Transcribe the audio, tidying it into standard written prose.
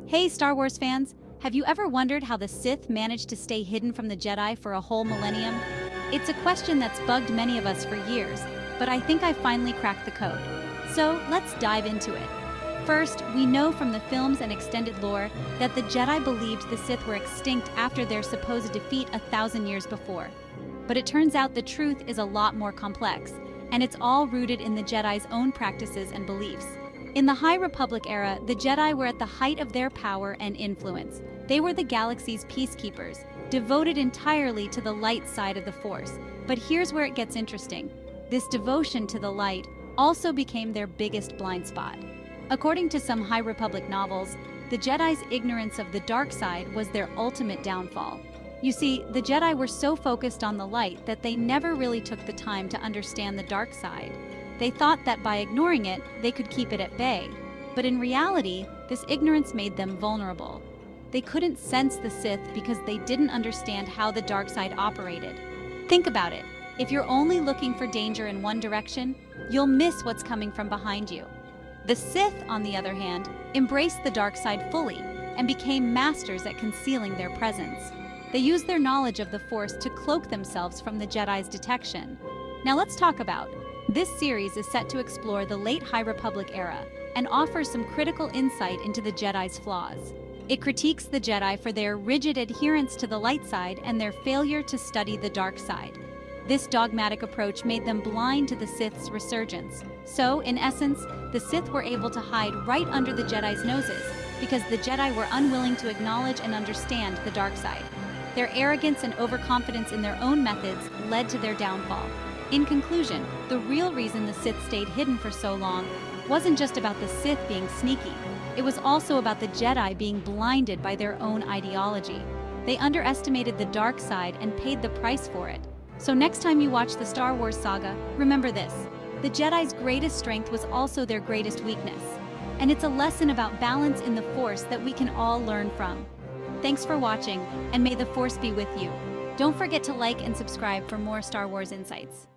Hey Star Wars fans, have you ever wondered how the Sith managed to stay hidden from the Jedi for a whole millennium? It's a question that's bugged many of us for years, but I think I finally cracked the code. So let's dive into it. First, we know from the films and extended lore that the Jedi believed the Sith were extinct after their supposed defeat 1,000 years before. But it turns out the truth is a lot more complex, and it's all rooted in the Jedi's own practices and beliefs. In the High Republic era, the Jedi were at the height of their power and influence. They were the galaxy's peacekeepers, devoted entirely to the light side of the Force. But here's where it gets interesting. This devotion to the light also became their biggest blind spot. According to some High Republic novels, the Jedi's ignorance of the dark side was their ultimate downfall. You see, the Jedi were so focused on the light that they never really took the time to understand the dark side. They thought that by ignoring it, they could keep it at bay. But in reality, this ignorance made them vulnerable. They couldn't sense the Sith because they didn't understand how the dark side operated. Think about it. If you're only looking for danger in one direction, you'll miss what's coming from behind you. The Sith, on the other hand, embraced the dark side fully and became masters at concealing their presence. They used their knowledge of the Force to cloak themselves from the Jedi's detection. Now let's talk about. This series is set to explore the late High Republic era and offers some critical insight into the Jedi's flaws. It critiques the Jedi for their rigid adherence to the light side and their failure to study the dark side. This dogmatic approach made them blind to the Sith's resurgence. So, in essence, the Sith were able to hide right under the Jedi's noses because the Jedi were unwilling to acknowledge and understand the dark side. Their arrogance and overconfidence in their own methods led to their downfall. In conclusion, the real reason the Sith stayed hidden for so long wasn't just about the Sith being sneaky. It was also about the Jedi being blinded by their own ideology. They underestimated the dark side and paid the price for it. So next time you watch the Star Wars saga, remember this. The Jedi's greatest strength was also their greatest weakness. And it's a lesson about balance in the Force that we can all learn from. Thanks for watching, and may the Force be with you. Don't forget to like and subscribe for more Star Wars insights.